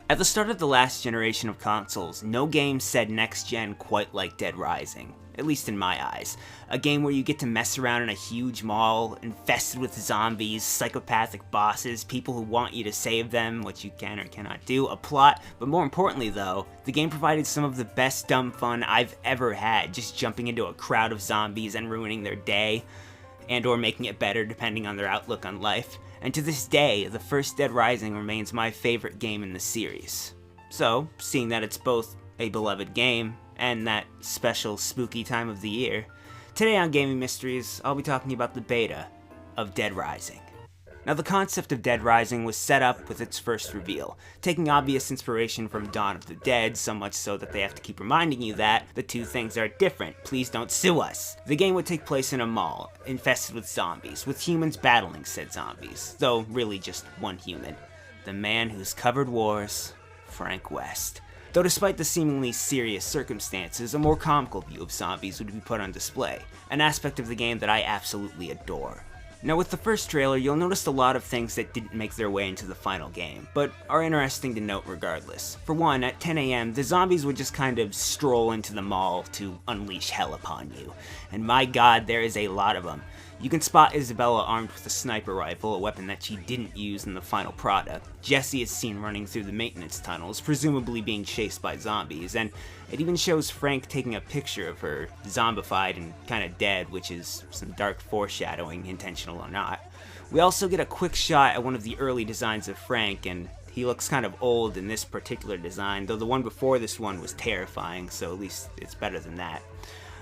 At the start of the last generation of consoles, no game said next gen quite like Dead Rising, at least in my eyes. A game where you get to mess around in a huge mall, infested with zombies, psychopathic bosses, people who want you to save them, which you can or cannot do, a plot, but more importantly though, the game provided some of the best dumb fun I've ever had, just jumping into a crowd of zombies and ruining their day, and or making it better depending on their outlook on life. And to this day, the first Dead Rising remains my favorite game in the series. So, seeing that it's both a beloved game and that special spooky time of the year, today on Gaming Mysteries, I'll be talking about the beta of Dead Rising. Now, the concept of Dead Rising was set up with its first reveal, taking obvious inspiration from Dawn of the Dead, so much so that they have to keep reminding you that the two things are different, please don't sue us. The game would take place in a mall, infested with zombies, with humans battling said zombies, though really just one human. The man who's covered wars, Frank West. Though despite the seemingly serious circumstances, a more comical view of zombies would be put on display, an aspect of the game that I absolutely adore. Now, with the first trailer, you'll notice a lot of things that didn't make their way into the final game, but are interesting to note regardless. For one, at 10 AM, the zombies would just kind of stroll into the mall to unleash hell upon you. And my god, there is a lot of them. You can spot Isabella armed with a sniper rifle, a weapon that she didn't use in the final product. Jesse is seen running through the maintenance tunnels, presumably being chased by zombies, and it even shows Frank taking a picture of her, zombified and kinda dead, which is some dark foreshadowing, intentional or not. We also get a quick shot at one of the early designs of Frank, and he looks kind of old in this particular design, though the one before this one was terrifying, so at least it's better than that.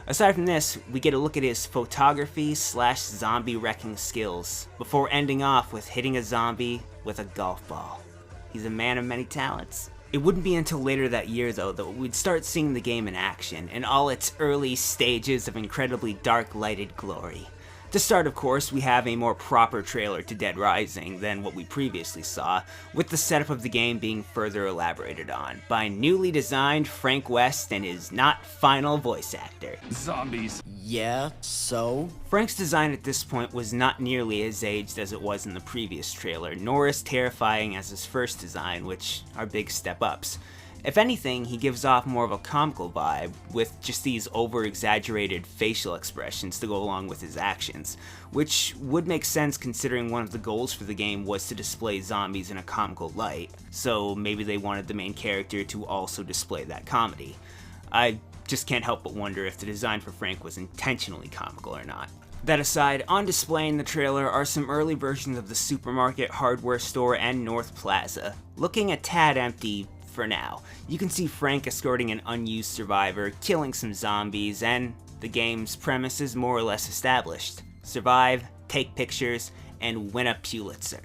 Aside from this, we get a look at his photography/zombie wrecking skills, before ending off with hitting a zombie with a golf ball. He's a man of many talents. It wouldn't be until later that year though that we'd start seeing the game in action, in all its early stages of incredibly dark lighted glory. To start, of course, we have a more proper trailer to Dead Rising than what we previously saw, with the setup of the game being further elaborated on by newly designed Frank West and his not final voice actor. Zombies. Yeah, so? Frank's design at this point was not nearly as aged as it was in the previous trailer, nor as terrifying as his first design, which are big step-ups. If anything, he gives off more of a comical vibe, with just these over-exaggerated facial expressions to go along with his actions, which would make sense considering one of the goals for the game was to display zombies in a comical light, so maybe they wanted the main character to also display that comedy. I just can't help but wonder if the design for Frank was intentionally comical or not. That aside, on display in the trailer are some early versions of the supermarket, hardware store, and North Plaza, looking a tad empty for now. You can see Frank escorting an unused survivor, killing some zombies, and the game's premise is more or less established. Survive, take pictures, and win a Pulitzer.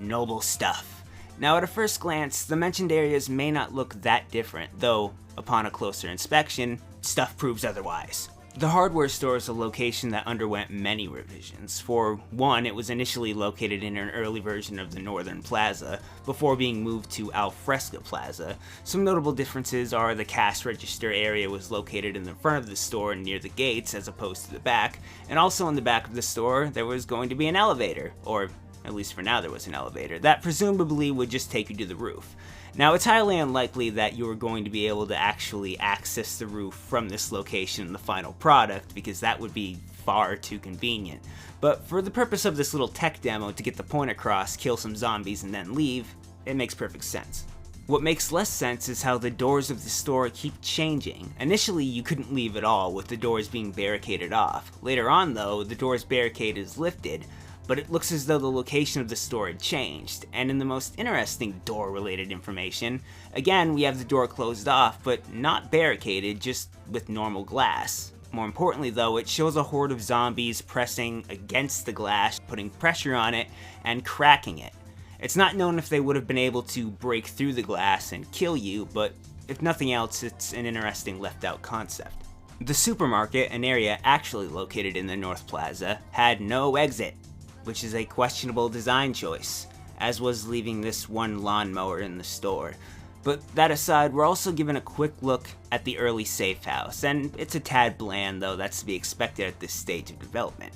Noble stuff. Now at a first glance, the mentioned areas may not look that different, though upon a closer inspection, stuff proves otherwise. The hardware store is a location that underwent many revisions. For one, it was initially located in an early version of the Northern Plaza, before being moved to Alfresca Plaza. Some notable differences are the cash register area was located in the front of the store near the gates as opposed to the back, and also in the back of the store there was going to be an elevator, or at least for now there was an elevator, that presumably would just take you to the roof. Now, it's highly unlikely that you are going to be able to actually access the roof from this location in the final product, because that would be far too convenient. But for the purpose of this little tech demo to get the point across, kill some zombies and then leave, it makes perfect sense. What makes less sense is how the doors of the store keep changing. Initially, you couldn't leave at all, with the doors being barricaded off. Later on though, the door's barricade is lifted, but it looks as though the location of the store had changed, and in the most interesting door-related information, again we have the door closed off, but not barricaded, just with normal glass. More importantly though, it shows a horde of zombies pressing against the glass, putting pressure on it, and cracking it. It's not known if they would have been able to break through the glass and kill you, but if nothing else, it's an interesting left-out concept. The supermarket, an area actually located in the North Plaza, had no exit, which is a questionable design choice, as was leaving this one lawnmower in the store. But that aside, we're also given a quick look at the early safe house, and it's a tad bland, though that's to be expected at this stage of development.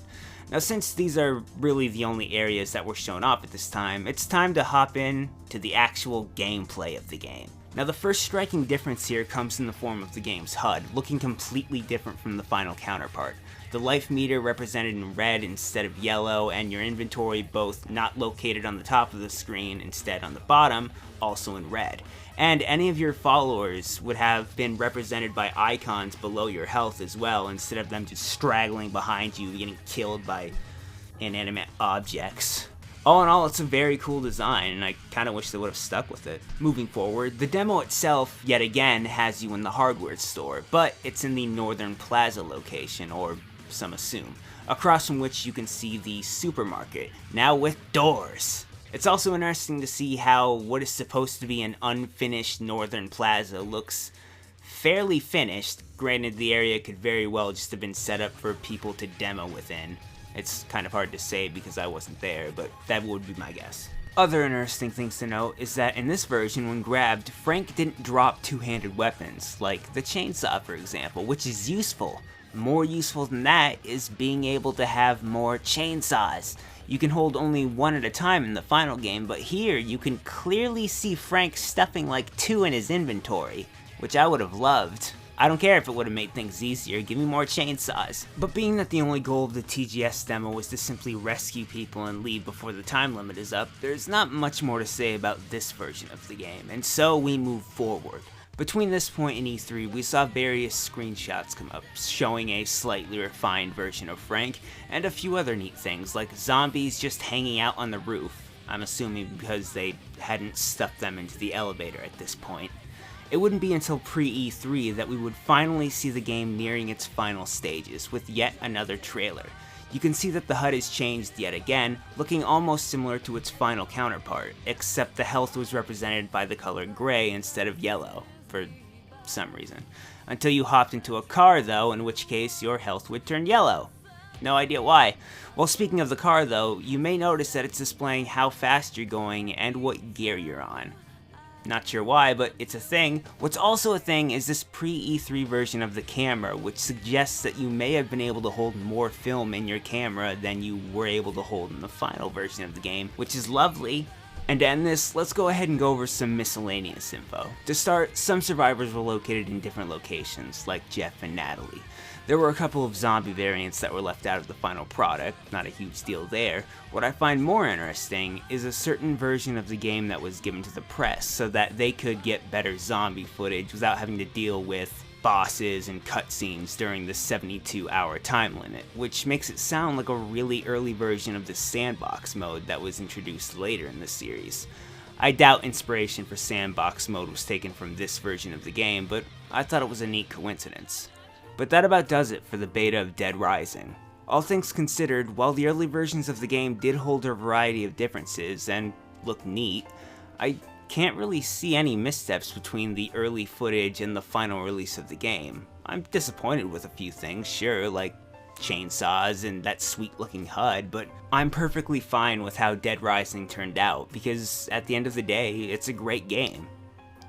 Now, since these are really the only areas that were shown off at this time, it's time to hop in to the actual gameplay of the game. Now, the first striking difference here comes in the form of the game's HUD, looking completely different from the final counterpart. The life meter represented in red instead of yellow, and your inventory both not located on the top of the screen, instead on the bottom, also in red. And any of your followers would have been represented by icons below your health as well, instead of them just straggling behind you, getting killed by inanimate objects. All in all, it's a very cool design, and I kinda wish they would have stuck with it. Moving forward, the demo itself, yet again, has you in the hardware store, but it's in the Northern Plaza location, or some assume, across from which you can see the supermarket, now with doors. It's also interesting to see how what is supposed to be an unfinished Northern Plaza looks fairly finished. Granted, the area could very well just have been set up for people to demo within. It's kind of hard to say because I wasn't there, but that would be my guess. Other interesting things to note is that in this version, when grabbed, Frank didn't drop two-handed weapons, like the chainsaw for example, which is useful. More useful than that is being able to have more chainsaws. You can hold only one at a time in the final game, but here you can clearly see Frank stuffing like two in his inventory, which I would have loved. I don't care if it would have made things easier, give me more chainsaws. But being that the only goal of the TGS demo was to simply rescue people and leave before the time limit is up, there's not much more to say about this version of the game, and so we move forward. Between this point and E3, we saw various screenshots come up, showing a slightly refined version of Frank, and a few other neat things, like zombies just hanging out on the roof. I'm assuming because they hadn't stuffed them into the elevator at this point. It wouldn't be until pre-E3 that we would finally see the game nearing its final stages, with yet another trailer. You can see that the HUD is changed yet again, looking almost similar to its final counterpart, except the health was represented by the color gray instead of yellow, for some reason. Until you hopped into a car though, in which case your health would turn yellow. No idea why. Well, speaking of the car though, you may notice that it's displaying how fast you're going and what gear you're on. Not sure why, but it's a thing. What's also a thing is this pre-E3 version of the camera, which suggests that you may have been able to hold more film in your camera than you were able to hold in the final version of the game, which is lovely. And to end this, let's go ahead and go over some miscellaneous info. To start, some survivors were located in different locations, like Jeff and Natalie. There were a couple of zombie variants that were left out of the final product, not a huge deal there. What I find more interesting is a certain version of the game that was given to the press so that they could get better zombie footage without having to deal with bosses and cutscenes during the 72-hour time limit, which makes it sound like a really early version of the sandbox mode that was introduced later in the series. I doubt inspiration for sandbox mode was taken from this version of the game, but I thought it was a neat coincidence. But that about does it for the beta of Dead Rising. All things considered, while the early versions of the game did hold a variety of differences and look neat, I can't really see any missteps between the early footage and the final release of the game. I'm disappointed with a few things, sure, like chainsaws and that sweet looking HUD, but I'm perfectly fine with how Dead Rising turned out, because at the end of the day, it's a great game.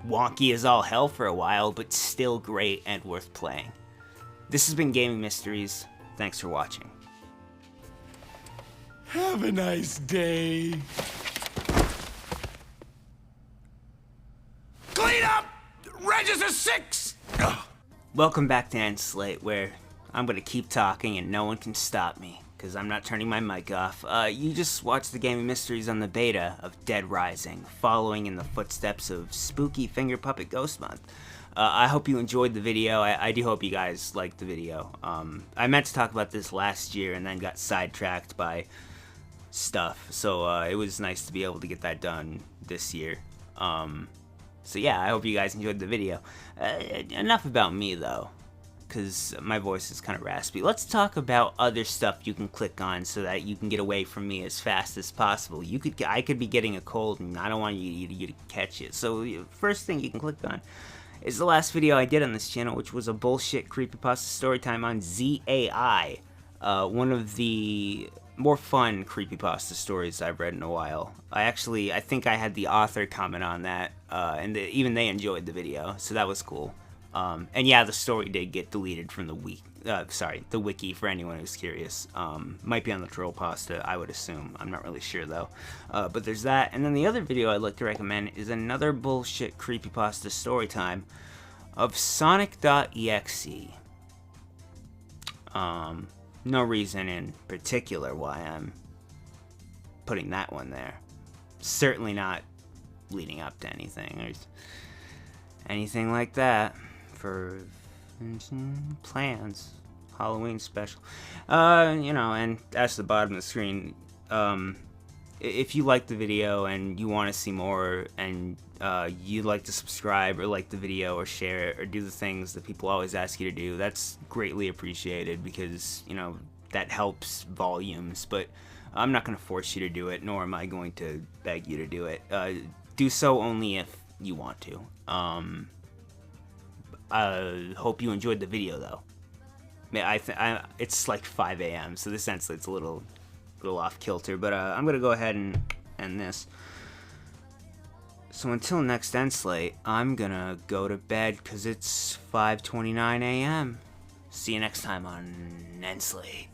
Wonky as all hell for a while, but still great and worth playing. This has been Gaming Mysteries. Thanks for watching. Have a nice day. Clean up! Register 6! Ugh. Welcome back to Slate, where I'm gonna keep talking and no one can stop me, because I'm not turning my mic off. You just watched the Gaming Mysteries on the beta of Dead Rising, following in the footsteps of Spooky Finger Puppet Ghost Month. I hope you enjoyed the video. I do hope you guys liked the video. I meant to talk about this last year and then got sidetracked by stuff, so it was nice to be able to get that done this year. So yeah, I hope you guys enjoyed the video. Enough about me though, because my voice is kind of raspy. Let's talk about other stuff you can click on so that you can get away from me as fast as possible. I could be getting a cold and I don't want you to catch it. So first thing you can click on is the last video I did on this channel, which was a bullshit creepypasta storytime on ZAI, one of the more fun creepypasta stories I've read in a while. I think I had the author comment on that, and even they enjoyed the video, so that was cool. And yeah, the story did get deleted from the wiki for anyone who's curious. Might be on the Troll Pasta, I would assume. I'm not really sure though. But there's that, and then the other video I'd like to recommend is another bullshit creepypasta story time of Sonic.exe. No reason in particular why I'm putting that one there. Certainly not leading up to anything or anything like that for plans. Halloween special. And that's the bottom of the screen. If you like the video and you want to see more and you'd like to subscribe or like the video or share it or do the things that people always ask you to do, that's greatly appreciated because, that helps volumes. But I'm not going to force you to do it, nor am I going to beg you to do it. Do so only if you want to. Hope you enjoyed the video, though. It's like 5 a.m., so this translates a little off kilter, but I'm gonna go ahead and end this. So until next end slate, I'm gonna go to bed because it's 5:29 a.m. See you next time on End Slate.